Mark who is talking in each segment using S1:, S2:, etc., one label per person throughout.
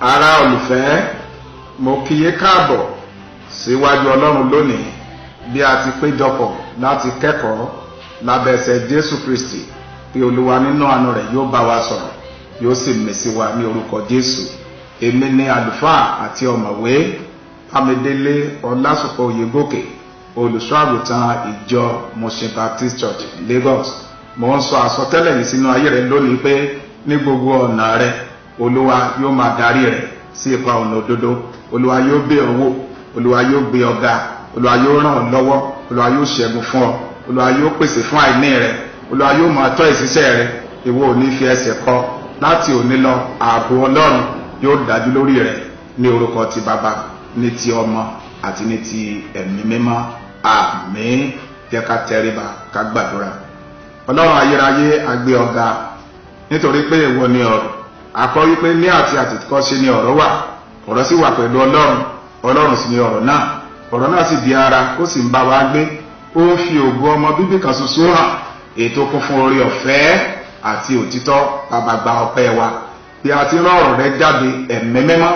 S1: Ará olùfẹ́, mo kí yín káàbọ̀ síwájú Ọlọ́run lónìí bí a ti péjọpọ̀ láti kẹ́kọ̀ọ́ lábẹ́ ẹsẹ̀ Jésù Kristi pé Olúwa nínú àánú rẹ̀ yóò bá wa sọ̀rọ̀, yóò sì mèsì wa ní orúkọ Jésù. Èmi ni àlùfáà àti ọ̀mọ̀wé Bámidélé Ọlásùpọ̀ Oyègòkè, olùṣọ́ àgùntàn ìjọ Mushin Baptist Church Lagos. Mo ń sọ àsọtẹ́lẹ̀ yìí sínú ayé rẹ lónìí pé ní gbogbo ọ̀nà rẹ Olúwa yóò máa darí rẹ sí ipa ọ̀nà òdodo. Olúwa yóò bẹ̀ ọ́ wò, Olúwa yóò gbé ọ ga, Olúwa yóò ràn ọ́ lọ́wọ́, Olúwa yóò ṣẹ́gun fún ọ, Olúwa yóò pèsè fún àìní rẹ, Olúwa yóò máa tọ́ ìṣiṣẹ́ rẹ. Ìwọ ò ní fi ẹsẹ̀ kọ. Láti òní lọ ààbò Ọlọ́run yóò dájú lórí rẹ ní orúkọ ti Bàbá, ní ti Ọmọ àti ní ti Ẹ̀mí Mímọ́. Àmín. Jẹ́ ká tẹríba ká gbàdúrà. Ọlọ́run ayérayé, a gbé ọ ga nítorí pé ìwọ ni ọ̀rọ̀. A kọ wípé ní àti àtìkọ́ṣe ni ọ̀rọ̀ wà, ọ̀rọ̀ sì wà pẹ̀lú Ọlọ́run, Ọlọ́run sì ni ọ̀rọ̀ náà. Ọ̀rọ̀ náà sì di ara, ó sì ń bá wa gbé. Ó ń fi ògo ọmọ bíbí kan ṣoṣo hàn, ètò kún fún oore ọ̀fẹ́ àti òtítọ́. Bàbá, gba ọpẹ́ wa bí a ti rán ọ̀rọ̀ rẹ jáde. Ẹ̀mí Mímọ́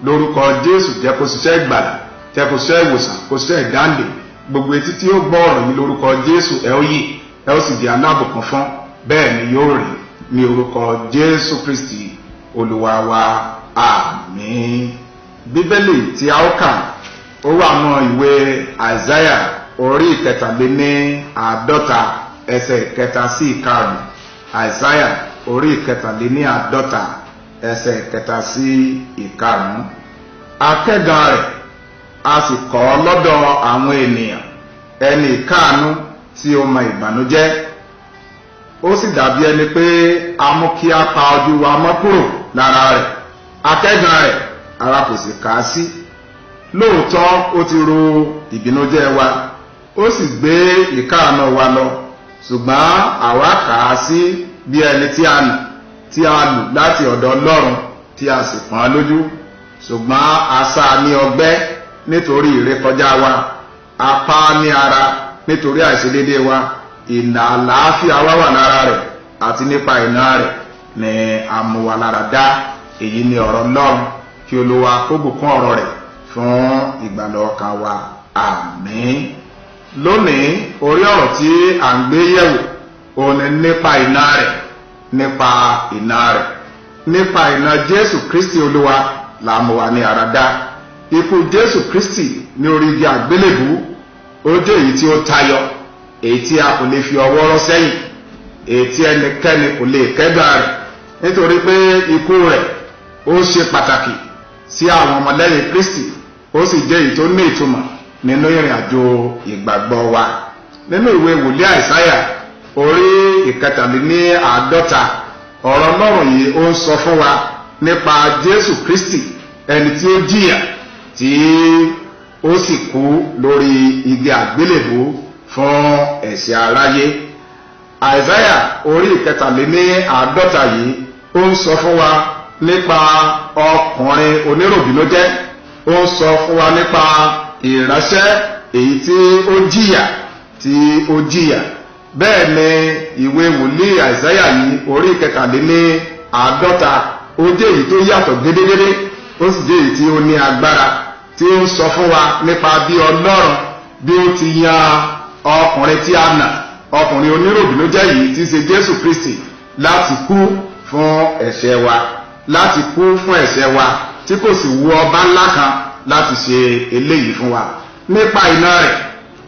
S1: lórúkọ Jésù jẹ́ kó ṣiṣẹ́ ìgbàlà, jẹ́ kó ṣiṣẹ́ ìwòsàn, kó ṣiṣẹ́ ìdáǹdè. Gbogbo etí tí ó gbọ́ ọ̀rọ̀ yìí lórúkọ Jésù ẹ ó yí, ẹ ó sì di alábùkún fún. Bẹ́ẹ̀ ni yóò rí ní orúkọ Jésù Kristi Olúwa wa. Àmín. Bíbélì tí a ó kà ó wà nínú ìwé Àìsáyà orí 53 ẹsẹ̀ 1 sí 5. Àìsáyà orí 53 ẹsẹ̀ 1 sí 5. Akẹ́gàn rẹ̀ a sì kọ̀ ọ́ lọ́dọ̀ àwọn ènìyàn, ẹni ìkáàánú tí ó mọ ìbànújẹ́. Ó sì dàbí ẹni pé a mú kí a pa ojú wa mọ́ kúrò lára rẹ̀. Akẹ́gàn rẹ̀ ara kò sì kà á sí. Lóòótọ́ ó ti ro ìbìnújẹ́ wa, ó sì gbé ìkáàánú wa lọ, ṣùgbọ́n àwa kà á sí bí ẹni tí a lù láti ọ̀dọ̀ Ọlọ́run, tí a sì pọ́n lójú. Ṣùgbọ́n a sá ní ọgbẹ́ nítorí ìrékọjá wa, a pa ní ara nítorí àìṣedéédé wa. Ìnà àlàáfíà wa wà lára rẹ̀, àti nípa ìnà rẹ̀ ni a mú wa lára dá. Èyí ni ọ̀rọ̀ Ọlọ́run. Kí Olúwa kó bùkún ọ̀rọ̀ rẹ̀ fún ìgbàlà ọkàn wa. Àmín. Lónìí orí ọ̀rọ̀ tí à ń gbé yẹ̀wò òun ni nípa ìnà rẹ̀, nípa ìnà rẹ̀, nípa ìnà Jésù Kristi Olúwa la mú wa ní ara dá. Ikú Jésù Kristi ní orí igi àgbélébú ó jẹ́ èyí tí ó tayọ, èyí tí a kò lè fi ọwọ́ rọ́ sẹ́yìn, èyí tí ẹnikẹ́ni kò lè kẹ́gàn rẹ̀, nítorí pé ikú rẹ̀ ó ṣe pàtàkì sí àwọn ọmọlẹ́yìn Kristi, ó sì jẹ́ èyí tó ní ìtumọ̀ nínú ìrìn àjò ìgbàgbọ́ wa. Nínú ìwé wòlíì Àìsáyà orí 53 ọ̀rọ̀ Ọlọ́run yìí ó ń sọ fún wa nípa Jésù Kristi, ẹni tí ó jìyà tí ó sì kú lórí igi àgbélébú fún ẹ̀ṣẹ̀ aráyé. Àìsáyà orí 53 yìí ó ń sọ fún wa nípa ọkùnrin oníròbìnújẹ́, ó ń sọ fún wa nípa ìránṣẹ́ èyí tí ó jìyà. Bẹ́ẹ̀ ni ìwé wòlíì Àìsáyà yìí orí 53 ó jẹ́ èyí tó yàtọ̀ gédégédé, ó sì jẹ́ èyí tí ó ní agbára, tí ó ń sọ fún wa nípa bí Ọlọ́run bí ó ti yan ọkùnrin tí a nà, ọkùnrin oníròbìnújẹ́ yìí tí í ṣe Jésù Kristi, láti kú fún ẹ̀ṣẹ̀ wa, láti kú fún ẹ̀ṣẹ̀ wa, tí kò sì wù ọba ńlá kan láti ṣe eléyìí fún wa. Nípa iná rẹ̀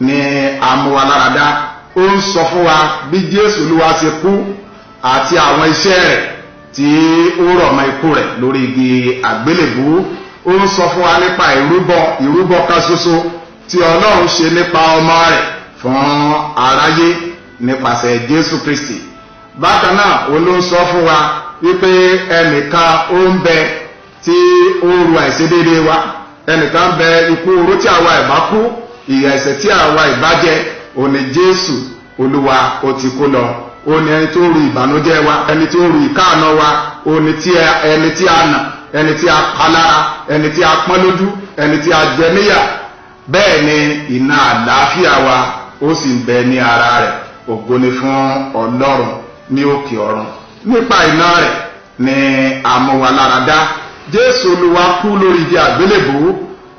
S1: ni a mú wa lára dá. Ó ń sọ fún wa bí Jésù Olúwa ṣe kú àti àwọn iṣẹ́ rẹ̀ tí ó rọ̀ mọ́ ikú rẹ̀ lórí igi àgbélébú. Ó ń sọ fún wa nípa ìrúbọ kan ṣoṣo tí Ọlọ́run ṣe nípa ọmọ rẹ̀ fún aráyé nípasẹ̀ Jésù Kristi. Bákan náà ó ló ń sọ fún wa wípé ẹnìkan ó ń bẹ tí ó ru àìṣedéédé wa, ẹnìkan bẹ ikú oró tí àwa ìbá kú, ìyà ẹ̀ṣẹ̀ tí àwa ìbá jẹ, ó ní Jésù Olúwa ó ti kú lọ. Ó ní ẹni tó ru ìbànújẹ́ wa, ẹni tó ru ìkáàánú wa, ó ní ẹni tí a nà, ẹni tí a pa lára, ẹni tí a pọ́n lójú, ẹni tí a jẹ níyà. Bẹ́ẹ̀ ni ìnà àlàáfíà wa ó sì ń bẹ ní ara rẹ̀. Ògo ni fún Ọlọ́run ní òkè ọ̀run. Nípa iná rẹ̀ ni a mú wa lára dá. Jésù Olúwa kú lórí igi àgbélébùú,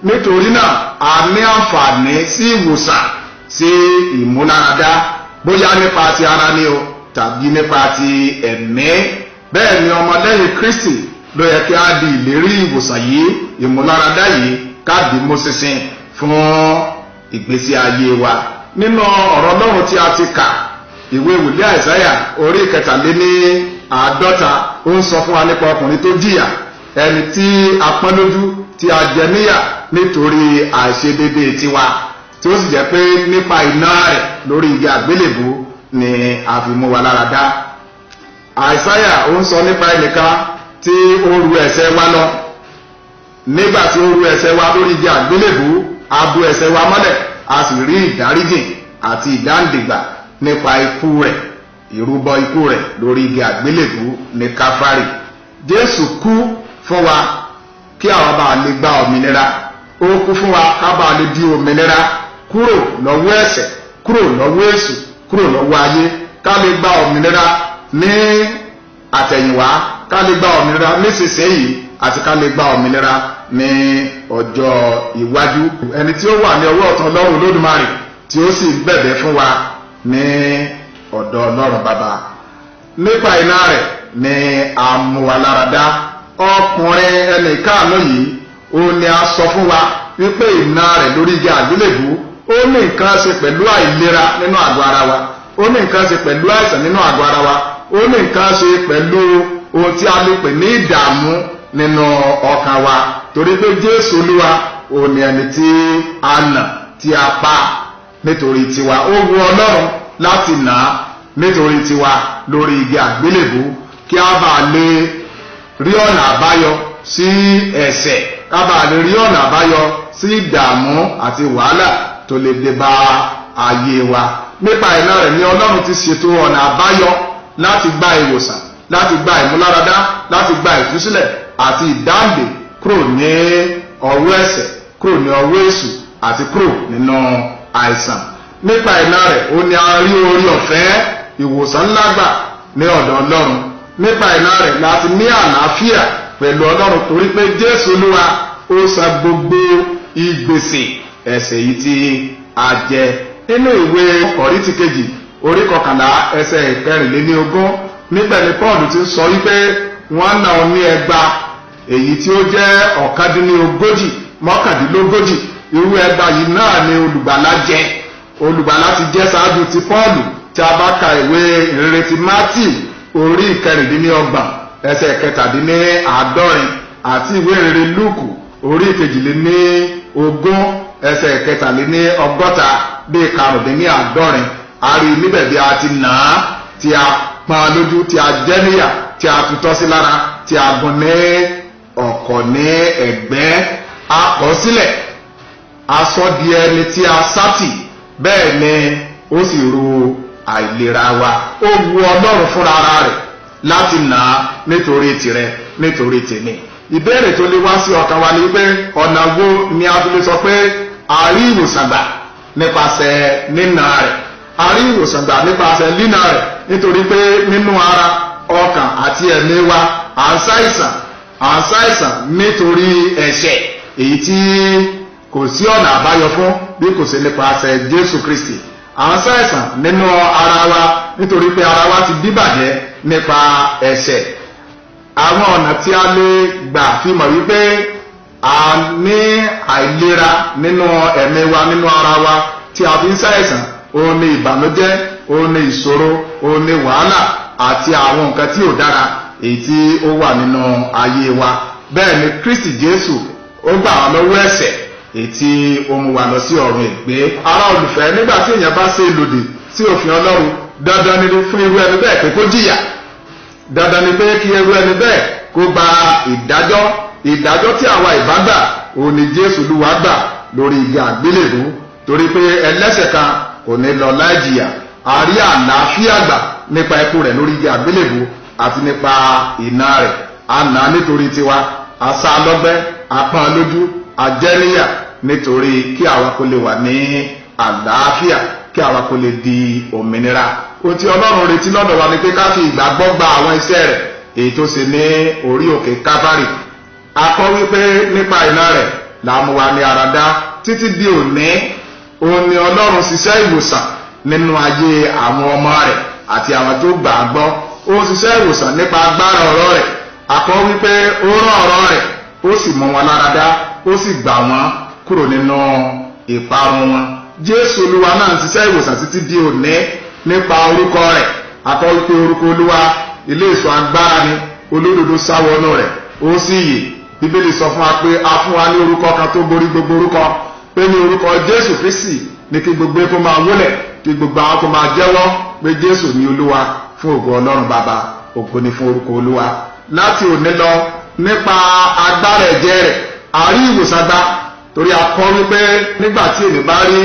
S1: nítorí náà a ní àǹfààní sí ìwòsàn, sí ìmúláradá, bóyá nípa ti ara ni o tàbí nípa ti ẹ̀mí. Bẹ́ẹ̀ ni ọmọlẹ́yìn Kristi ló yẹ kí a di ìlérí ìwòsàn yìí, ìmúláradá yìí ká dì mú ṣinṣin fún ìgbésí ayé wa. Nínú ọ̀rọ̀ Ọlọ́run tí a ti kà, ìwé wòlíì Àìsáyà orí 53 ó ń sọ fún wa nípa ọkùnrin tó jìyà, ẹni tí a pọ́n lójú, tí a jẹ níyà nítorí àìṣedéédéé tiwa, tí ó sì jẹ́ pé nípa iná rẹ̀ lórí igi àgbélébùú ni a fi mú wa lára dá. Àìsáyà ó ń sọ nípa ẹnìkan tí ó ru ẹ̀ṣẹ̀ wa lọ. Nígbà tí ó ru ẹ̀ṣẹ̀ wa lórí igi àgbélébùú, a bu ẹ̀ṣẹ̀ wa mọ́lẹ̀, a sì rí ìdáríjìn àti ìdáǹdègbà nípa ikú rẹ̀, ìrúbọ ikú rẹ̀ lórí igi àgbélébùú ní Káfárì. Jésù kú fún wa kí àwa bá lè gba òmìnira. Ó kú fún wa ká bá lè di òmìnira kúrò lọ́wọ́ ẹ̀ṣẹ̀, kúrò lọ́wọ́ èṣù, kúrò lọ́wọ́ ayé, ká lè gba òmìnira ní àtẹ̀yìnwá, ká lè gba òmìnira nísinsìnyí, àti ká lè gba òmìnira ní ọjọ́ iwájú. Ẹni tí ó wà ní ọwọ́ ọ̀tún Ọlọ́run Olódùmarè tí ó sì bẹ̀bẹ̀ fún wa ní ọ̀dọ̀ Ọlọ́run Baba. Nípa iná rẹ̀ ni a mú wa lára dá. Ọkùnrin ẹnì káàánú yìí ó ní a sọ fún wa wípé iná rẹ̀ lórí igi àgbélébùú ó ní nǹkan ṣe pẹ̀lú àìlera nínú àgọ́ ara wa, ó ní nǹkan ṣe pẹ̀lú àìsàn nínú àgọ́ ara wa, ó ní nǹkan ṣe pẹ̀lú ohun tí a lè pè ní ìdààmú nínú ọkàn wa, torí pé Jésù Olúwa ó ní ẹni tí a nà, tí a pa nítorí tiwa. Ó wu Ọlọ́run láti nà á nítorí tiwa lórí igi àgbélébùú, kí a bá lè rí ọ̀nà àbáyọ sí ẹ̀ṣẹ̀, ká bá lè rí ọ̀nà àbáyọ sí ìdààmú àti wàhálà tó lè dé bá ayé wa. Nípa iná rẹ̀ ni Ọlọ́run ti ṣètò ọ̀nà àbáyọ láti gba ìwòsàn, láti gba ìmúláradá, láti gba ìtúsílẹ̀ àti ìdáǹdè kúrò ní ọwọ́ ẹ̀ṣẹ̀, kúrò ní ọwọ́ èṣù àti kúrò nínú àìsàn. Nípa iná rẹ̀ ó ní a rí orí ọ̀fẹ́ ìwòsàn ńlá gbà ní ọ̀dọ̀ Ọlọ́run. Nípa iná rẹ̀ láti ní àlàáfíà pẹ̀lú Ọlọ́run, torí pé Jésù Olúwa ó san gbogbo ìgbèsè ẹ̀ṣẹ̀ yìí tí a jẹ. Nínú ìwé Kọ́ríńtì kejì orí 11 ẹsẹ̀ 24, níbẹ̀ ni Paul ti sọ wípé wọ́n nà ó ní ẹgba èyí tí ó jẹ́ 140 irú ẹgba yìí náà ni olùgbàlà jẹ. Olùgbàlà ti jẹ́ ṣáájú ti Paul. Tí a bá ka ìwé ìrere ti Mátíù orí 26 ẹsẹ̀ 17 àti ìwé ìrere Lúùkù orí 22 ẹsẹ̀ 63 bí 45, a rí níbẹ̀ bí a ti nà á, tí a pọ́n lójú, tí a jẹ́ níyà, tí a tutọ́ sí lára, tí a gún ní ọ̀kọ̀ ní ẹ̀gbẹ́, a kọ̀ sílẹ̀, a sọ di ẹni tí a sátì, bẹ́ẹ̀ ni ó sì ru àìlera wa. Ó wu Ọlọ́run fúnra ara rẹ̀ láti nà á nítorí tìrẹ, nítorí tèmi. Ìbéèrè tó lè wá sí ọkàn wa ni pé ọ̀nà wo ni a fi lè sọ pé a rí ìwòsàn gbà nípasẹ̀ nínà rẹ̀, a rí ìwòsàn gbà nípasẹ̀ nínà rẹ̀, nítorí pé nínú ara, ọkàn àti ẹ̀mí wa à ń ṣàìsàn nítorí ẹ̀ṣẹ̀ èyí tí kò sí ọ̀nà àbáyọ fún bí kò sí nípasẹ̀ Jésù Kristi. À ń ṣàìsàn nínú ara wa nítorí pé ara wa ti díbàjẹ́ nípa ẹ̀ṣẹ̀. Àwọn ọ̀nà tí a lè gbà fi mọ̀ wípé a ní àìlera nínú ẹ̀mí wa, nínú ara wa, tí a fi ń ṣàìsàn, òun ni ìbànújẹ́, òun ni ìṣòro, òun ni wàhálà àti àwọn nǹkan tí ò dára èyí tí ó wà nínú ayé wa. Bẹ́ẹ̀ ni Kristi Jésù ó gbà wá lọ́wọ́ ẹ̀ṣẹ̀ èyí tí ó mú wa lọ sí ọ̀run ègbé. Ará olùfẹ́, nígbà tí èèyàn bá ṣe lòdì sí òfin Ọlọ́run, dandan ni fún irú ẹni bẹ́ẹ̀ pé kó jìyà. Dandan ni pé kí irú ẹni bẹ́ẹ̀ kó gba ìdájọ́ tí àwa ìbá gbà, òun ni Jésù Olúwa gbà lórí igi àgbélébùú, torí pé ẹlẹ́ṣẹ̀ kan kò ní lọ láì jìyà. A rí àlàáfíà gbà nípa ikú rẹ̀ lórí igi àgbélébùú àti nípa iná rẹ̀. A nà á nítorí tiwa, a sá lọ́gbẹ́, a pọ́n lójú, a jẹ́ níyà nítorí kí àwa kó lè wà ní àlàáfíà, kí àwa kó lè di òmìnira. Ohun tí Ọlọ́run retí lọ́dọ̀ wa ni pé ká fi ìgbàgbọ́ gba àwọn iṣẹ́ rẹ̀ èyí tó ṣe ní orí òkè Káfárì. akọ́ wípé nípa iná rẹ̀ la mú wa ní ara dá. Títí di òní òun ni Ọlọ́run ṣiṣẹ́ ìwòsàn nínú ayé àwọn ọmọ rẹ̀ àti àwọn tó gbà á gbọ́. Ó ṣiṣẹ́ ìwòsàn nípa agbára ọ̀rọ̀ rẹ̀. Akọ́ wípé ó rán ọ̀rọ̀ rẹ̀ ó sì mú wọn lára dá, ó sì gbà wọ́n kúrò nínú ìparun wọn. Jésù Olúwa náà ń ṣiṣẹ́ ìwòsàn títí di òní nípa orúkọ rẹ̀. Akọ́ wípé orúkọ Olúwa ilé ìṣọ́ agbára ni, olódodo sá wọnú rẹ̀ ó sì yè. Bíbélì sọ fún wa pé a fún wa ní orúkọ kan tó borí gbogbo orúkọ, pé ní orúkọ Jésù Kristi ní kí gbogbo ẹkún máa wólẹ̀, kí gbogbo àwọn kó máa jẹ́wọ́ pé Jésù ní Olúwa, fún ògo Ọlọ́run Baba. Ògo ni fún orúkọ Olúwa. Láti òní lọ nípa agbára ẹ̀jẹ̀ rẹ̀ a rí ìwòsàn gbà, torí a kọ́ wípé nígbà tí èmi bá rí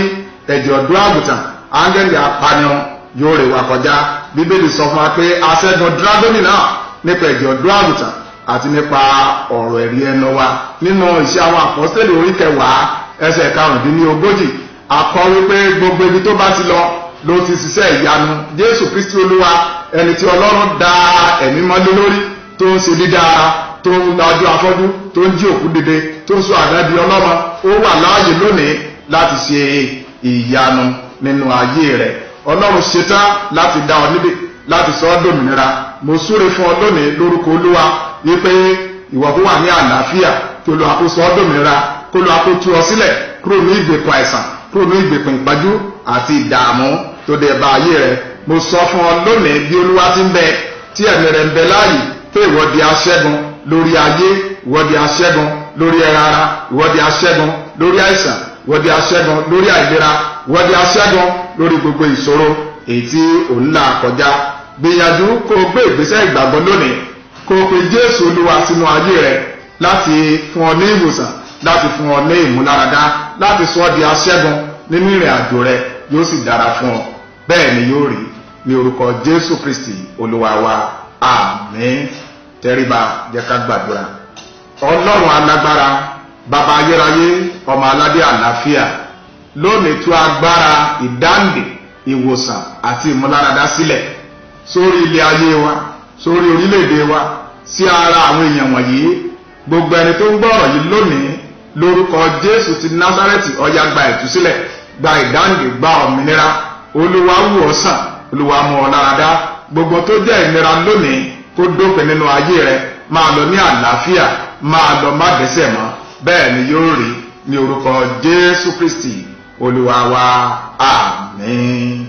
S1: ẹ̀jẹ̀ ọ̀dọ́ àgùntàn áńgẹ́lì apanirun yóò rè wá kọjá. Bíbélì sọ fún wa pé a ṣẹ́gun dírágónì náà nípa ẹ̀jẹ̀ ọ̀dọ́ àgùntàn àti nípa ọ̀rọ̀ ẹ̀rí ẹnu wa. Nínú Iṣẹ́ àwọn Àpọ́stélì orí 10 ẹsẹ̀ 45 a kọ́ wípé gbogbo ibi tó bá ti lọ ló ti ṣiṣẹ́ ìyanu. Jésù Kristi Olúwa, ẹni tí Ọlọ́run dá ẹ̀mí mọ́lé lórí, tó ń ṣe dídára, tó ń lajú afọ́jú, tó ń jí òkú dìde, tó ń sọ àdá di ọlọ́mọ, ó wà láàyè lónìí láti ṣe ìyanu nínú ayé rẹ̀. Ọlọ́run ṣetán láti dá ọ nídè, láti sọ ọ́ dòmìnira. Mo súre fún ọ lónìí lórúkọ Olúwa wípé ìwọ kó wà ní àlàáfíà, kí Olúwa kó sọ ọ́ dòmìnira, kó Olúwa kó tú ọ sílẹ̀ kúrò ní ìgbèkùn àìsàn, kúrò ní ìgbèkùn ìpájú àti ìdààmú tó dé bá ayé rẹ̀. Mo sọ fún ọ lónìí bí Olúwa ti ń bẹ, tí ẹ̀mí rẹ̀ ń bẹ láàyè, pé ìwọ di aṣẹ́gun lórí ayé, ìwọ di aṣẹ́gun lórí ẹran ara, ìwọ di aṣẹ́gun lórí àìsàn, ìwọ di aṣẹ́gun lórí àìlera, ìwọ di aṣẹ́gun lórí gbogbo ìṣòro èyí tí ò ń là kọjá. Gbìyànjú kó o gbé ìgbésẹ̀ ìgbàgbọ́ lónìí, kó o pe Jésù Olúwa sínú ayé rẹ̀ láti fún ọ ní ìwòsàn, láti fún ọ ní ìmúláradá, láti sọ ọ́ di aṣẹ́gun nínú ìrìn àjò rẹ̀. Yóò sì dára fún ọ, bẹ́ẹ̀ ni yóò rí, ní orúkọ Jésù Kristi Olúwa wa. Àmín. Tẹríba, jẹ́ ká gbàdúrà. Ọlọ́run alágbára, bàbá ayérayé, ọmọ aládé àlàáfíà, lónìí tú agbára ìdáǹdè, ìwòsàn àti ìmúláradá sílẹ̀ sórí ilé ayé wa, sórí orílẹ̀-èdè wa, sí ara àwọn èèyàn wọ̀nyí. Gbogbo ẹni tó ń gbọ́rọ̀ yìí lónìí, lórúkọ Jésù ti Násárẹ́tì, ó yá gba ìtúsílẹ̀, gba ìdáǹdè, gba òmìnira. Olúwa wò ọ́ sàn, Olúwa mú ọ láradá. Gbogbo tó jẹ́ ìnira lónìí kó dópin nínú ayé rẹ. Máa lọ ní àlàáfíà, máa lọ má dẹ́ṣẹ̀ mọ́. Bẹ́ẹ̀ ni yóò rí, ní orúkọ Jésù Kristi Olúwa wa. Àmín.